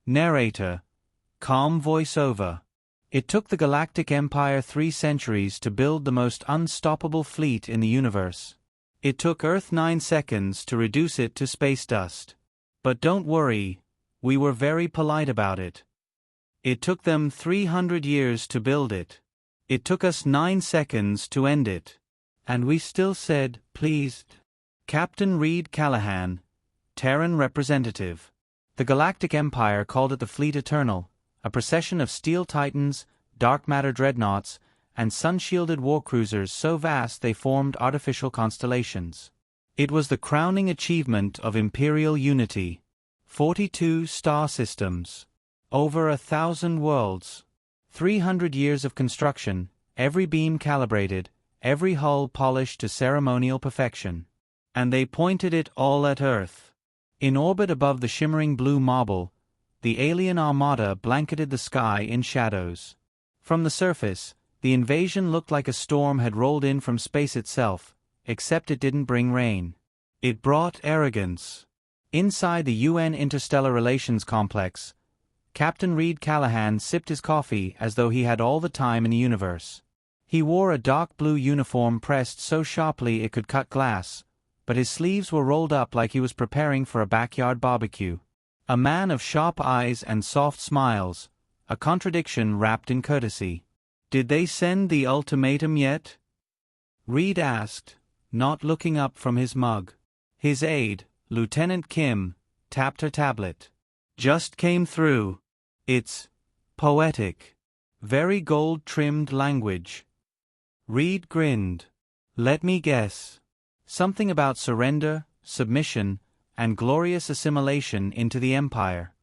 Narrator. Calm voiceover. It took the Galactic Empire 3 centuries to build the most unstoppable fleet in the universe. It took Earth 9 seconds to reduce it to space dust. But don't worry, we were very polite about it. It took them 300 years to build it. It took us 9 seconds to end it. And we still said, pleased. Captain Reed Callahan, Terran representative. The Galactic Empire called it the Fleet Eternal, a procession of steel titans, dark matter dreadnoughts, and sun-shielded warcruisers so vast they formed artificial constellations. It was the crowning achievement of imperial unity. 42 star systems. Over 1,000 worlds. 300 years of construction, every beam calibrated, every hull polished to ceremonial perfection. And they pointed it all at Earth. In orbit above the shimmering blue marble, the alien armada blanketed the sky in shadows. From the surface, the invasion looked like a storm had rolled in from space itself, except it didn't bring rain. It brought arrogance. Inside the UN Interstellar Relations Complex, Captain Reed Callahan sipped his coffee as though he had all the time in the universe. He wore a dark blue uniform pressed so sharply it could cut glass, but his sleeves were rolled up like he was preparing for a backyard barbecue. A man of sharp eyes and soft smiles, a contradiction wrapped in courtesy. "Did they send the ultimatum yet?" Reed asked, not looking up from his mug. His aide, Lieutenant Kim, tapped her tablet. "Just came through. It's poetic. Very gold-trimmed language." Reed grinned. "Let me guess. Something about surrender, submission, and glorious assimilation into the Empire."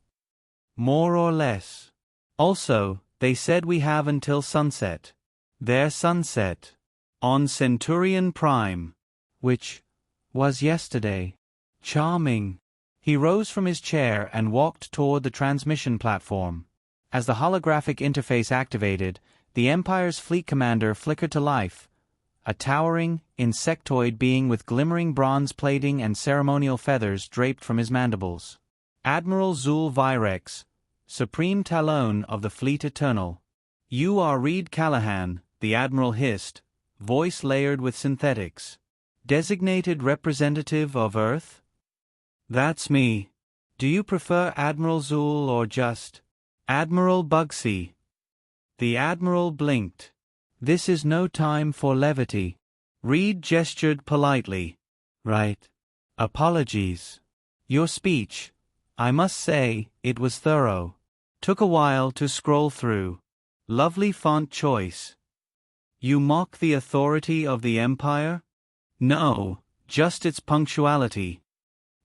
"More or less. Also, they said we have until sunset." "Their sunset. On Centurion Prime." "Which was yesterday." "Charming." He rose from his chair and walked toward the transmission platform. As the holographic interface activated, the Empire's fleet commander flickered to life, a towering, insectoid being with glimmering bronze plating and ceremonial feathers draped from his mandibles. Admiral Zul Virex, Supreme Talon of the Fleet Eternal. "You are Reed Callahan," the Admiral hissed, voice layered with synthetics. "Designated representative of Earth?" "That's me. Do you prefer Admiral Zul or just Admiral Bugsy?" The Admiral blinked. "This is no time for levity." Reed gestured politely. "Right. Apologies. Your speech, I must say, it was thorough. Took a while to scroll through. Lovely font choice." "You mock the authority of the Empire?" "No, just its punctuality."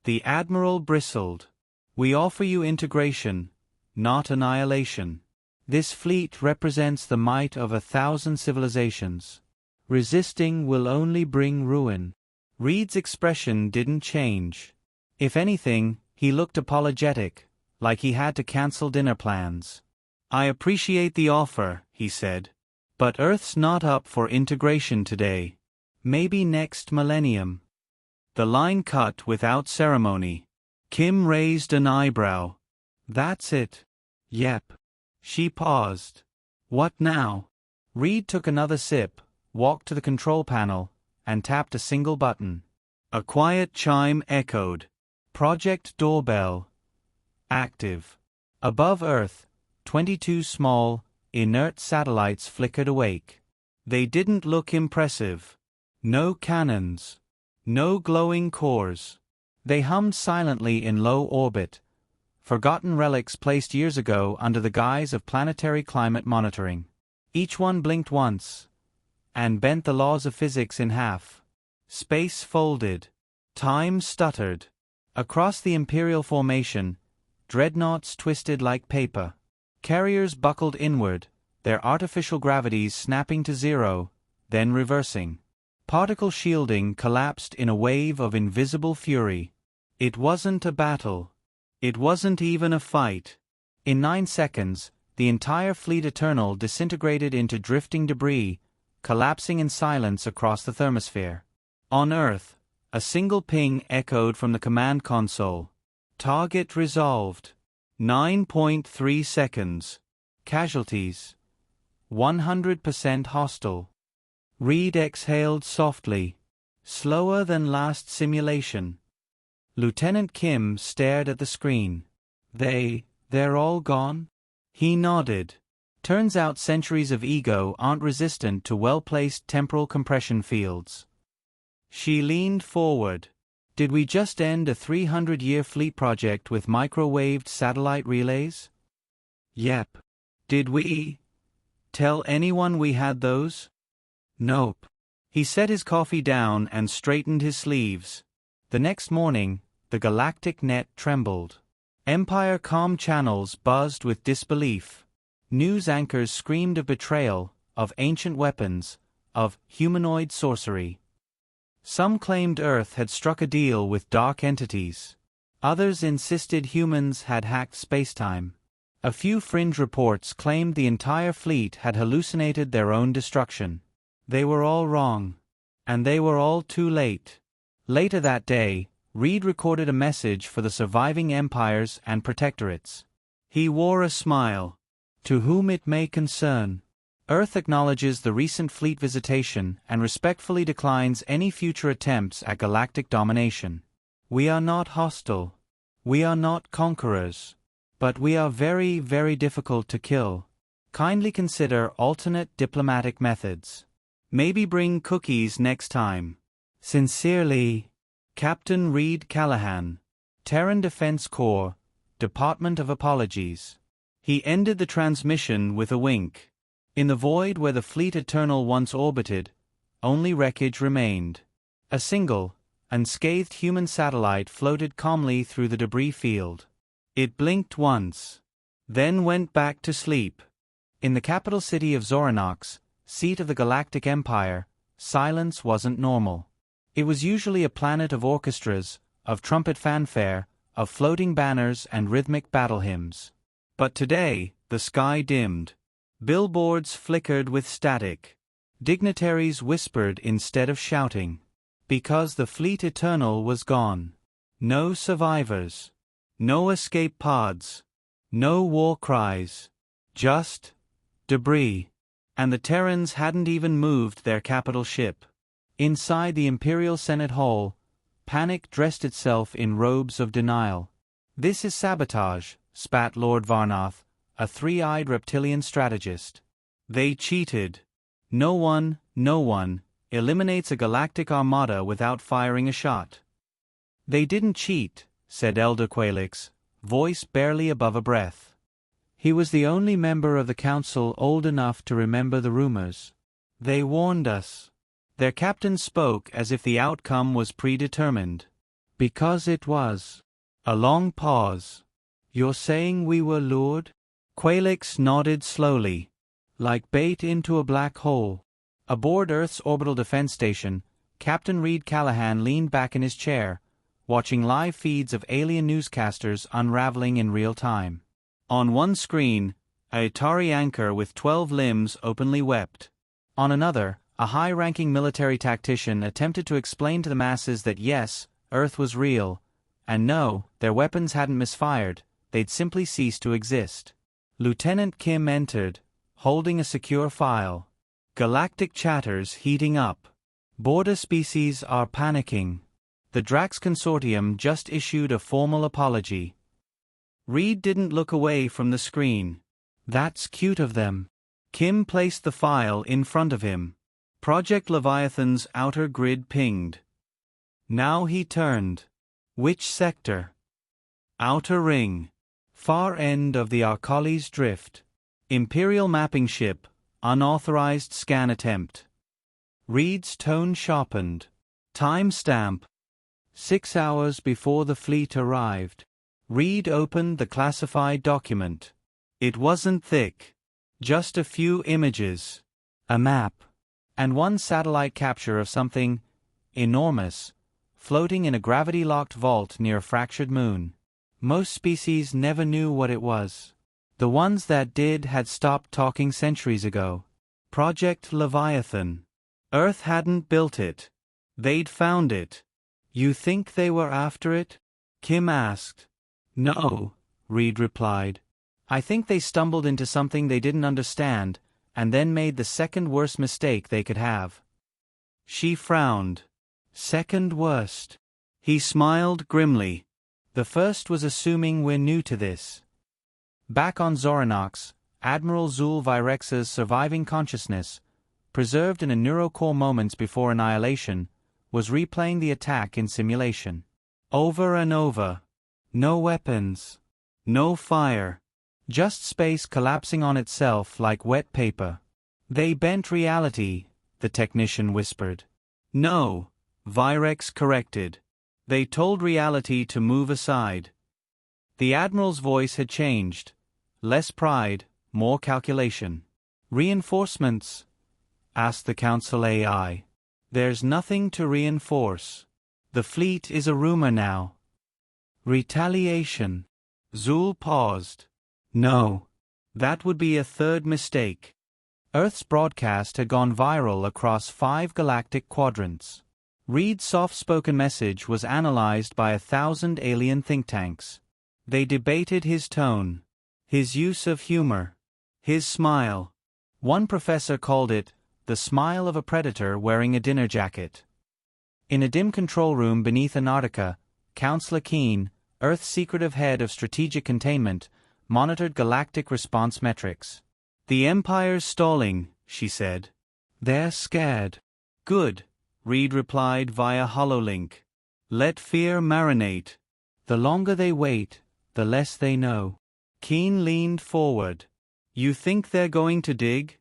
The Admiral bristled. "We offer you integration, not annihilation. This fleet represents the might of 1,000 civilizations. Resisting will only bring ruin." Reed's expression didn't change. If anything, he looked apologetic, like he had to cancel dinner plans. "I appreciate the offer," he said. "But Earth's not up for integration today. Maybe next millennium." The line cut without ceremony. Kim raised an eyebrow. "That's it." "Yep." She paused. "What now?" Reed took another sip, walked to the control panel, and tapped a single button. A quiet chime echoed. Project doorbell. Active. Above Earth, 22 small, inert satellites flickered awake. They didn't look impressive. No cannons. No glowing cores. They hummed silently in low orbit, forgotten relics placed years ago under the guise of planetary climate monitoring. Each one blinked once, and bent the laws of physics in half. Space folded. Time stuttered. Across the Imperial formation, dreadnoughts twisted like paper. Carriers buckled inward, their artificial gravities snapping to zero, then reversing. Particle shielding collapsed in a wave of invisible fury. It wasn't a battle. It wasn't even a fight. In 9 seconds, the entire Fleet Eternal disintegrated into drifting debris, collapsing in silence across the thermosphere. On Earth, a single ping echoed from the command console. "Target resolved." 9.3 seconds. Casualties. 100% hostile. Reed exhaled softly. Slower than last simulation. Lieutenant Kim stared at the screen. They're all gone? He nodded. Turns out centuries of ego aren't resistant to well-placed temporal compression fields. She leaned forward. Did we just end a 300-year fleet project with microwaved satellite relays? Yep. Did we tell anyone we had those? Nope. He set his coffee down and straightened his sleeves. The next morning, the galactic net trembled. Empire comm channels buzzed with disbelief. News anchors screamed of betrayal, of ancient weapons, of humanoid sorcery. Some claimed Earth had struck a deal with dark entities. Others insisted humans had hacked spacetime. A few fringe reports claimed the entire fleet had hallucinated their own destruction. They were all wrong. And they were all too late. Later that day, Reed recorded a message for the surviving empires and protectorates. He wore a smile. To whom it may concern. Earth acknowledges the recent fleet visitation and respectfully declines any future attempts at galactic domination. We are not hostile. We are not conquerors. But we are very, very difficult to kill. Kindly consider alternate diplomatic methods. Maybe bring cookies next time. Sincerely, Captain Reed Callahan, Terran Defense Corps, Department of Apologies. He ended the transmission with a wink. In the void where the Fleet Eternal once orbited, only wreckage remained. A single, unscathed human satellite floated calmly through the debris field. It blinked once, then went back to sleep. In the capital city of Zoranox, seat of the Galactic Empire, silence wasn't normal. It was usually a planet of orchestras, of trumpet fanfare, of floating banners and rhythmic battle hymns. But today, the sky dimmed. Billboards flickered with static. Dignitaries whispered instead of shouting. Because the Fleet Eternal was gone. No survivors. No escape pods. No war cries. Just debris. And the Terrans hadn't even moved their capital ship. Inside the Imperial Senate Hall, panic dressed itself in robes of denial. This is sabotage, spat Lord Varnath, a three-eyed reptilian strategist. They cheated. No one eliminates a galactic armada without firing a shot. They didn't cheat, said Elder Qualix, voice barely above a breath. He was the only member of the council old enough to remember the rumors. They warned us. Their captain spoke as if the outcome was predetermined. Because it was. A long pause. You're saying we were lured? Qualix nodded slowly. Like bait into a black hole. Aboard Earth's orbital defense station, Captain Reed Callahan leaned back in his chair, watching live feeds of alien newscasters unraveling in real time. On one screen, a Atari anchor with 12 limbs openly wept. On another, a high-ranking military tactician attempted to explain to the masses that yes, Earth was real, and no, their weapons hadn't misfired, they'd simply ceased to exist. Lieutenant Kim entered, holding a secure file. Galactic chatters heating up. Border species are panicking. The Drax Consortium just issued a formal apology. Reed didn't look away from the screen. That's cute of them. Kim placed the file in front of him. Project Leviathan's outer grid pinged. Now he turned. Which sector? Outer ring. Far end of the Arcalis Drift. Imperial mapping ship. Unauthorized scan attempt. Reed's tone sharpened. Timestamp. 6 hours before the fleet arrived. Reed opened the classified document. It wasn't thick. Just a few images. A map. And one satellite capture of something enormous, floating in a gravity-locked vault near a fractured moon. Most species never knew what it was. The ones that did had stopped talking centuries ago. Project Leviathan. Earth hadn't built it. They'd found it. You think they were after it? Kim asked. No, Reed replied. I think they stumbled into something they didn't understand, and then made the second worst mistake they could have. She frowned. Second worst. He smiled grimly. The first was assuming we're new to this. Back on Zoranox, Admiral Zul Virex's surviving consciousness, preserved in a neurocore moments before annihilation, was replaying the attack in simulation. Over and over. No weapons. No fire. Just space collapsing on itself like wet paper. They bent reality, the technician whispered. No, Virex corrected. They told reality to move aside. The Admiral's voice had changed. Less pride, more calculation. Reinforcements? Asked the Council AI. There's nothing to reinforce. The fleet is a rumor now. Retaliation. Zul paused. No. That would be a third mistake. Earth's broadcast had gone viral across 5 galactic quadrants. Reed's soft-spoken message was analyzed by 1,000 alien think tanks. They debated his tone, his use of humor, his smile. One professor called it the smile of a predator wearing a dinner jacket. In a dim control room beneath Antarctica, Counselor Keen, Earth's secretive head of strategic containment, monitored galactic response metrics. The Empire's stalling, she said. They're scared. Good, Reed replied via HoloLink. Let fear marinate. The longer they wait, the less they know. Keen leaned forward. You think they're going to dig?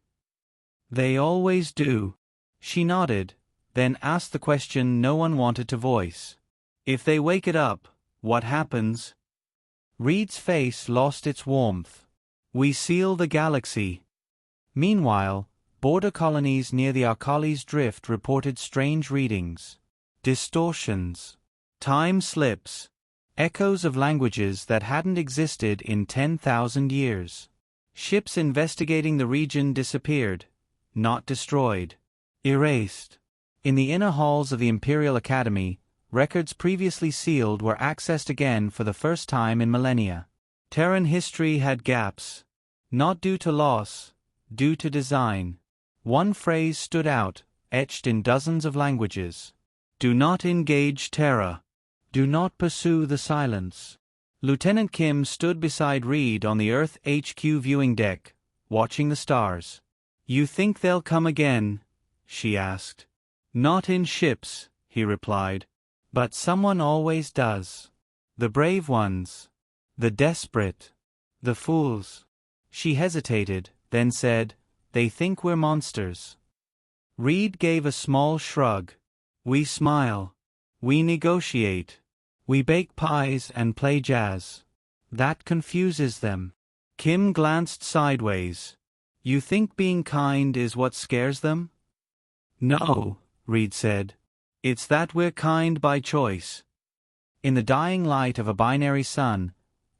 They always do. She nodded, then asked the question no one wanted to voice. If they wake it up, what happens? Reed's face lost its warmth. We seal the galaxy. Meanwhile, border colonies near the Arcali's Drift reported strange readings. Distortions. Time slips. Echoes of languages that hadn't existed in 10,000 years. Ships investigating the region disappeared, not destroyed. Erased. In the inner halls of the Imperial Academy, records previously sealed were accessed again for the first time in millennia. Terran history had gaps. Not due to loss, due to design. One phrase stood out, etched in dozens of languages. Do not engage Terra. Do not pursue the silence. Lieutenant Kim stood beside Reed on the Earth HQ viewing deck, watching the stars. You think they'll come again? She asked. Not in ships, he replied. But someone always does. The brave ones. The desperate. The fools. She hesitated, then said, They think we're monsters. Reed gave a small shrug. We smile. We negotiate. We bake pies and play jazz. That confuses them. Kim glanced sideways. You think being kind is what scares them? No, Reed said. It's that we're kind by choice. In the dying light of a binary sun,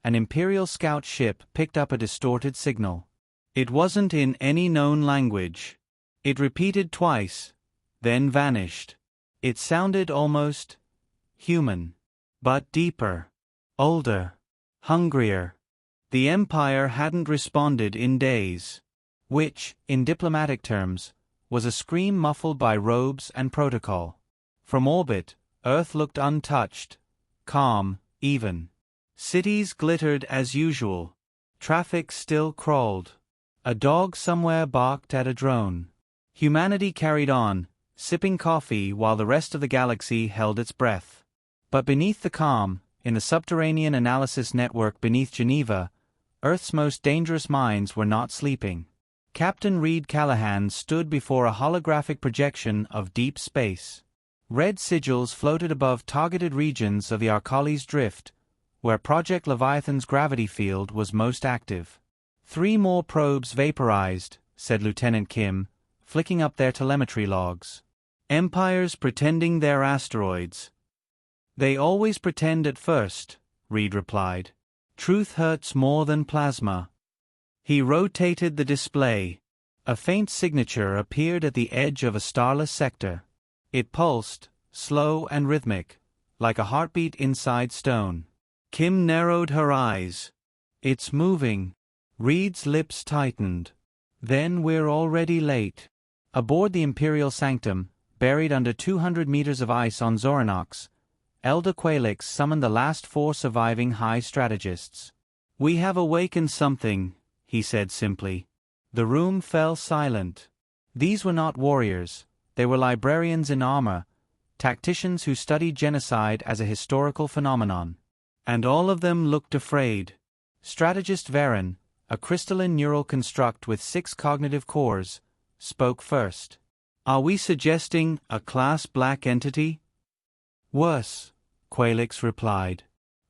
an Imperial scout ship picked up a distorted signal. It wasn't in any known language. It repeated twice, then vanished. It sounded almost human, but deeper, older, hungrier. The Empire hadn't responded in days, which, in diplomatic terms, was a scream muffled by robes and protocol. From orbit, Earth looked untouched, calm, even. Cities glittered as usual. Traffic still crawled. A dog somewhere barked at a drone. Humanity carried on, sipping coffee while the rest of the galaxy held its breath. But beneath the calm, in the subterranean analysis network beneath Geneva, Earth's most dangerous minds were not sleeping. Captain Reed Callahan stood before a holographic projection of deep space. Red sigils floated above targeted regions of the Arcali's Drift, where Project Leviathan's gravity field was most active. 3 more probes vaporized, said Lieutenant Kim, flicking up their telemetry logs. Empires pretending they're asteroids. They always pretend at first, Reed replied. Truth hurts more than plasma. He rotated the display. A faint signature appeared at the edge of a starless sector. It pulsed, slow and rhythmic, like a heartbeat inside stone. Kim narrowed her eyes. It's moving. Reed's lips tightened. Then we're already late. Aboard the Imperial Sanctum, buried under 200 meters of ice on Zoranox, Elder Qualix summoned the last 4 surviving high strategists. We have awakened something, he said simply. The room fell silent. These were not warriors, they were librarians in armor, tacticians who studied genocide as a historical phenomenon. And all of them looked afraid. Strategist Varen, a crystalline neural construct with 6 cognitive cores, spoke first. Are we suggesting a class black entity? Worse, Qualix replied.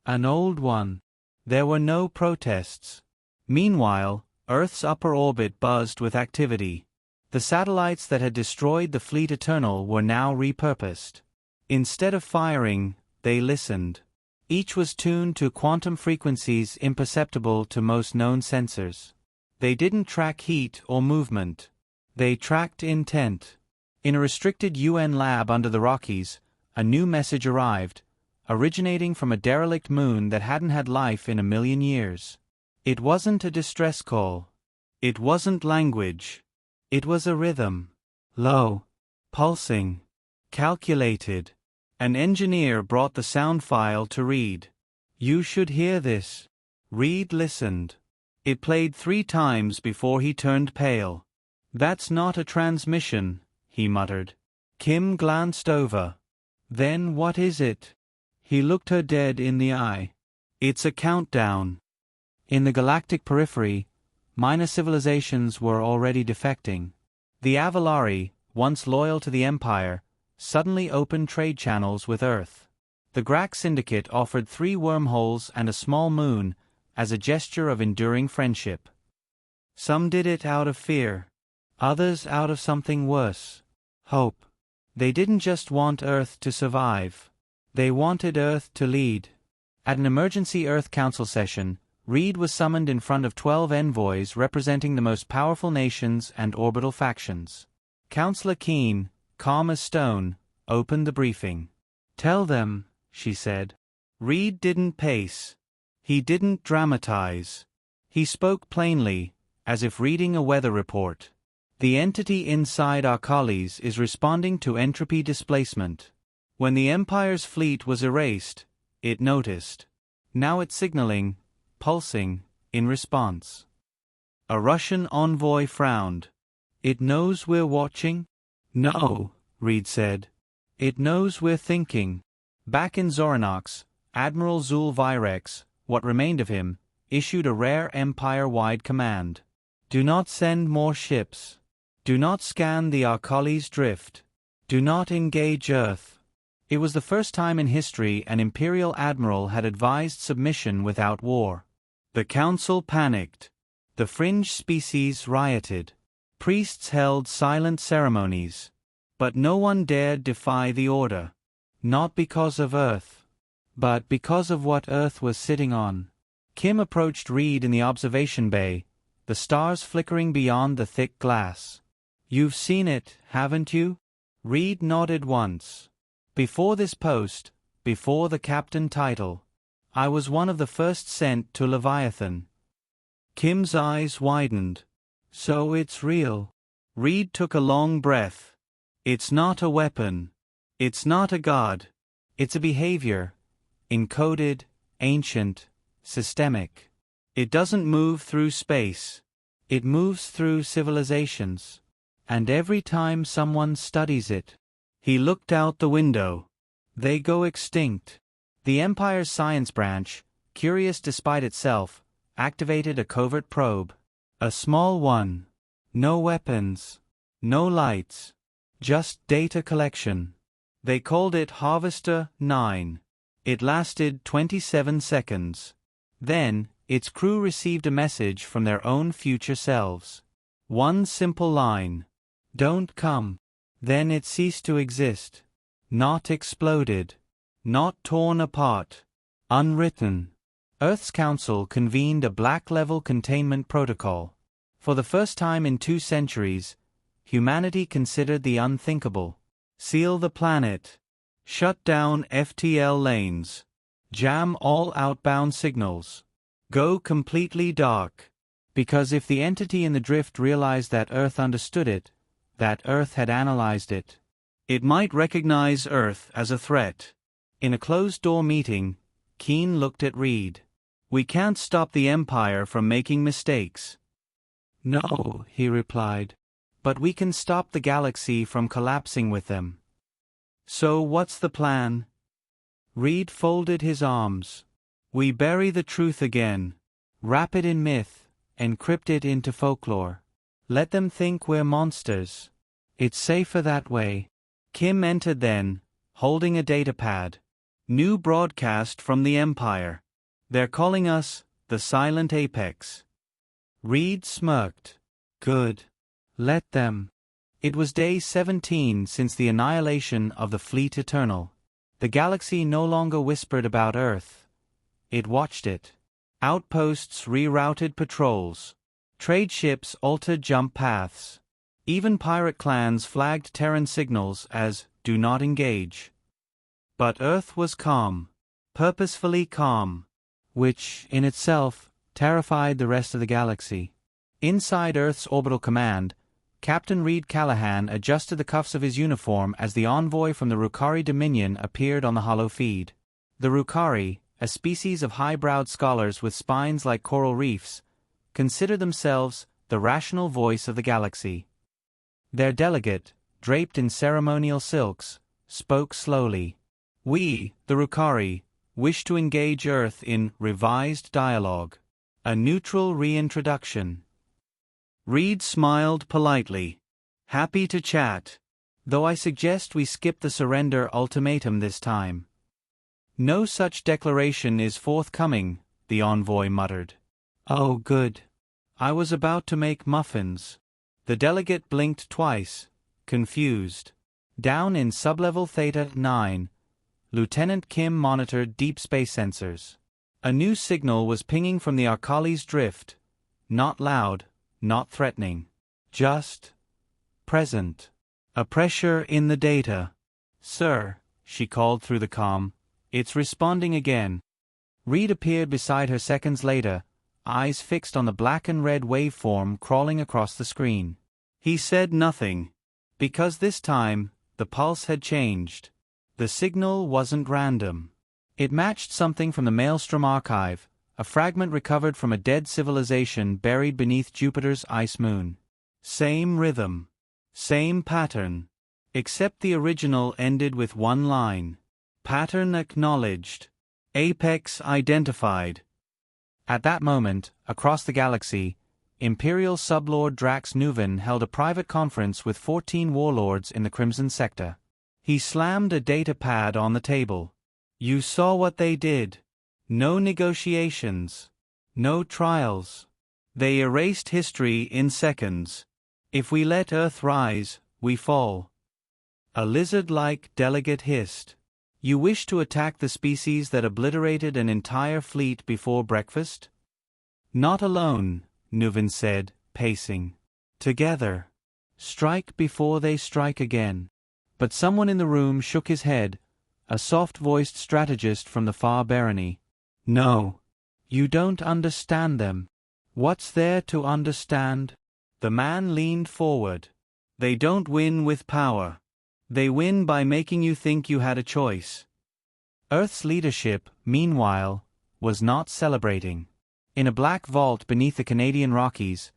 An old one. There were no protests. Meanwhile, Earth's upper orbit buzzed with activity. The satellites that had destroyed the Fleet Eternal were now repurposed. Instead of firing, they listened. Each was tuned to quantum frequencies imperceptible to most known sensors. They didn't track heat or movement. They tracked intent. In a restricted UN lab under the Rockies, a new message arrived, originating from a derelict moon that hadn't had life in a million years. It wasn't a distress call. It wasn't language. It was a rhythm. Low. Pulsing. Calculated. An engineer brought the sound file to Reed. You should hear this. Reed listened. It played 3 times before he turned pale. That's not a transmission, he muttered. Kim glanced over. Then what is it? He looked her dead in the eye. It's a countdown. In the galactic periphery, minor civilizations were already defecting. The Avalari, once loyal to the Empire, suddenly opened trade channels with Earth. The Grax Syndicate offered 3 wormholes and a small moon as a gesture of enduring friendship. Some did it out of fear, others out of something worse. Hope. They didn't just want Earth to survive. They wanted Earth to lead. At an emergency Earth Council session, Reed was summoned in front of 12 envoys representing the most powerful nations and orbital factions. Counselor Keene, calm as stone, opened the briefing. Tell them, she said. Reed didn't pace. He didn't dramatize. He spoke plainly, as if reading a weather report. The entity inside Arcalis is responding to entropy displacement. When the Empire's fleet was erased, it noticed. Now it's signaling, pulsing, in response. A Russian envoy frowned. It knows we're watching? No, Reed said. It knows we're thinking. Back in Zoranox, Admiral Zul Virex, what remained of him, issued a rare Empire-wide command. Do not send more ships. Do not scan the Arcalis drift. Do not engage Earth. It was the first time in history an Imperial Admiral had advised submission without war. The Council panicked. The fringe species rioted. Priests held silent ceremonies. But no one dared defy the order. Not because of Earth, but because of what Earth was sitting on. Kim approached Reed in the observation bay, the stars flickering beyond the thick glass. You've seen it, haven't you? Reed nodded once. Before this post, before the captain title, I was one of the first sent to Leviathan. Kim's eyes widened. So it's real. Reed took a long breath. It's not a weapon. It's not a god. It's a behavior. Encoded, ancient, systemic. It doesn't move through space. It moves through civilizations. And every time someone studies it, he looked out the window. They go extinct. The Empire's science branch, curious despite itself, activated a covert probe. A small one. No weapons. No lights. Just data collection. They called it Harvester 9. It lasted 27 seconds. Then, its crew received a message from their own future selves. One simple line. Don't come. Then it ceased to exist. Not exploded. Not torn apart. Unwritten. Earth's Council convened a black-level containment protocol. For the first time in 2 centuries, humanity considered the unthinkable. Seal the planet. Shut down FTL lanes. Jam all outbound signals. Go completely dark. Because if the entity in the drift realized that Earth understood it, that Earth had analyzed it, it might recognize Earth as a threat. In a closed-door meeting, Keen looked at Reed. We can't stop the Empire from making mistakes. No, he replied. But we can stop the galaxy from collapsing with them. So what's the plan? Reed folded his arms. We bury the truth again. Wrap it in myth, encrypt it into folklore. Let them think we're monsters. It's safer that way. Kim entered then, holding a datapad. New broadcast from the Empire. They're calling us the Silent Apex. Reed smirked. Good. Let them. It was day 17 since the annihilation of the Fleet Eternal. The galaxy no longer whispered about Earth. It watched it. Outposts rerouted patrols. Trade ships altered jump paths. Even pirate clans flagged Terran signals as "Do not engage." But Earth was calm. Purposefully calm. Which, in itself, terrified the rest of the galaxy. Inside Earth's orbital command, Captain Reed Callahan adjusted the cuffs of his uniform as the envoy from the Rukari Dominion appeared on the holo feed. The Rukari, a species of high-browed scholars with spines like coral reefs, consider themselves the rational voice of the galaxy. Their delegate, draped in ceremonial silks, spoke slowly. We, the Rukari, wish to engage Earth in revised dialogue. A neutral reintroduction. Reed smiled politely. Happy to chat. Though I suggest we skip the surrender ultimatum this time. No such declaration is forthcoming, the envoy muttered. Oh, good. I was about to make muffins. The delegate blinked twice, confused. Down in sublevel Theta 9, Lieutenant Kim monitored deep space sensors. A new signal was pinging from the Arcali's drift. Not loud, not threatening. Just present. A pressure in the data. Sir, she called through the comm. It's responding again. Reed appeared beside her seconds later, eyes fixed on the black and red waveform crawling across the screen. He said nothing. Because this time, the pulse had changed. The signal wasn't random. It matched something from the Maelstrom archive, a fragment recovered from a dead civilization buried beneath Jupiter's ice moon. Same rhythm. Same pattern. Except the original ended with one line. Pattern acknowledged. Apex identified. At that moment, across the galaxy, Imperial Sublord Drax Nuven held a private conference with 14 warlords in the Crimson Sector. He slammed a data pad on the table. You saw what they did. No negotiations. No trials. They erased history in seconds. If we let Earth rise, we fall. A lizard-like delegate hissed. You wish to attack the species that obliterated an entire fleet before breakfast? Not alone, Nuven said, pacing. Together. Strike before they strike again. But someone in the room shook his head, a soft-voiced strategist from the far barony. No. You don't understand them. What's there to understand? The man leaned forward. They don't win with power. They win by making you think you had a choice. Earth's leadership, meanwhile, was not celebrating. In a black vault beneath the Canadian Rockies,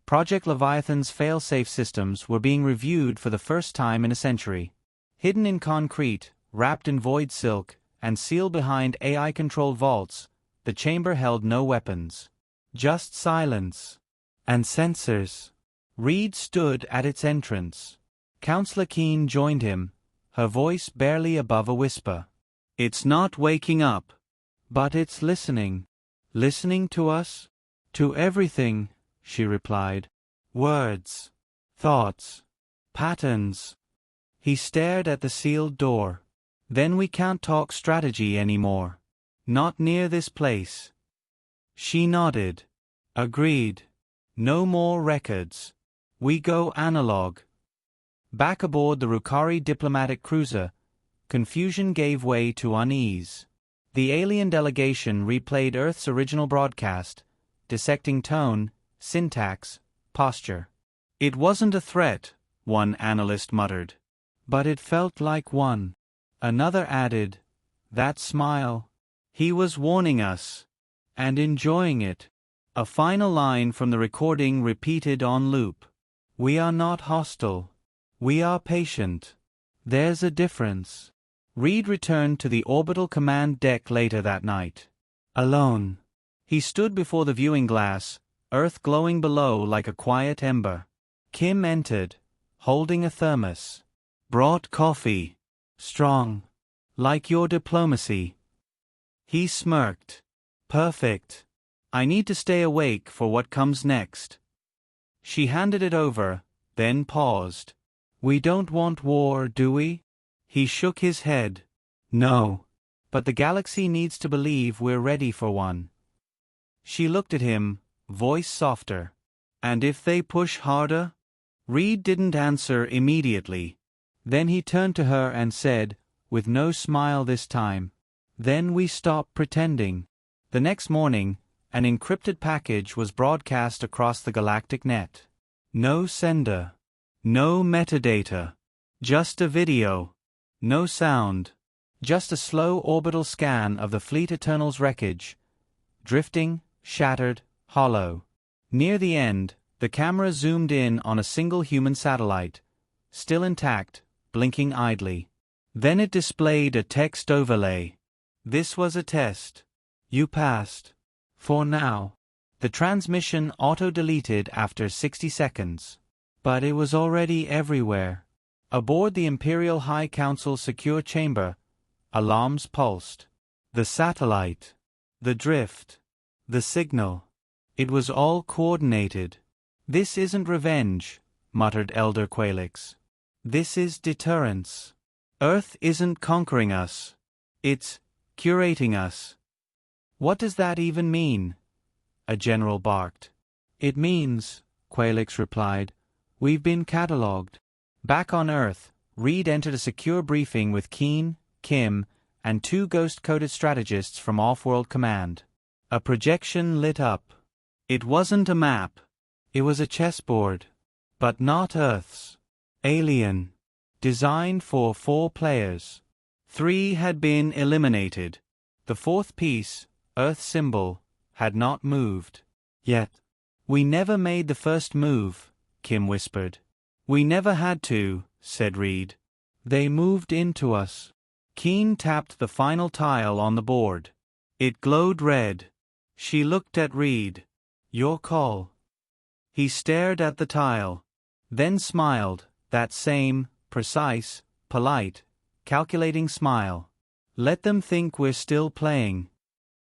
Project Leviathan's fail-safe systems were being reviewed for the first time in a century. Hidden in concrete, wrapped in void silk, and sealed behind AI-controlled vaults, the chamber held no weapons. Just silence. And sensors. Reed stood at its entrance. Counselor Keen joined him, her voice barely above a whisper. It's not waking up. But it's listening. Listening to us? To everything, she replied. Words. Thoughts. Patterns. He stared at the sealed door. Then we can't talk strategy anymore. Not near this place. She nodded. Agreed. No more records. We go analog. Back aboard the Rukari diplomatic cruiser, confusion gave way to unease. The alien delegation replayed Earth's original broadcast, dissecting tone, syntax, posture. It wasn't a threat, one analyst muttered. But it felt like one. Another added, that smile. He was warning us. And enjoying it. A final line from the recording repeated on loop. We are not hostile. We are patient. There's a difference. Reed returned to the orbital command deck later that night. Alone. He stood before the viewing glass, Earth glowing below like a quiet ember. Kim entered, holding a thermos. Brought coffee. Strong. Like your diplomacy. He smirked. Perfect. I need to stay awake for what comes next. She handed it over, then paused. We don't want war, do we? He shook his head. No. But the galaxy needs to believe we're ready for one. She looked at him, voice softer. And if they push harder? Reed didn't answer immediately. Then he turned to her and said, with no smile this time, then we stop pretending. The next morning, an encrypted package was broadcast across the galactic net. No sender. No metadata. Just a video. No sound. Just a slow orbital scan of the Fleet Eternal's wreckage. Drifting, shattered, hollow. Near the end, the camera zoomed in on a single human satellite, still intact, blinking idly. Then it displayed a text overlay. This was a test. You passed. For now. The transmission auto-deleted after 60 seconds. But it was already everywhere. Aboard the Imperial High Council secure chamber, alarms pulsed. The satellite. The drift. The signal. It was all coordinated. This isn't revenge, muttered Elder Qualix. This is deterrence. Earth isn't conquering us. It's curating us. What does that even mean? A general barked. It means, Qualix replied, we've been catalogued. Back on Earth, Reed entered a secure briefing with Keen, Kim, and 2 ghost-coded strategists from Off-World Command. A projection lit up. It wasn't a map. It was a chessboard. But not Earth's. Alien. Designed for 4 players. 3 had been eliminated. The 4th piece, Earth symbol, had not moved. Yet. We never made the first move, Kim whispered. We never had to, said Reed. They moved into us. Keen tapped the final tile on the board. It glowed red. She looked at Reed. Your call. He stared at the tile. Then smiled, that same, precise, polite, calculating smile. Let them think we're still playing.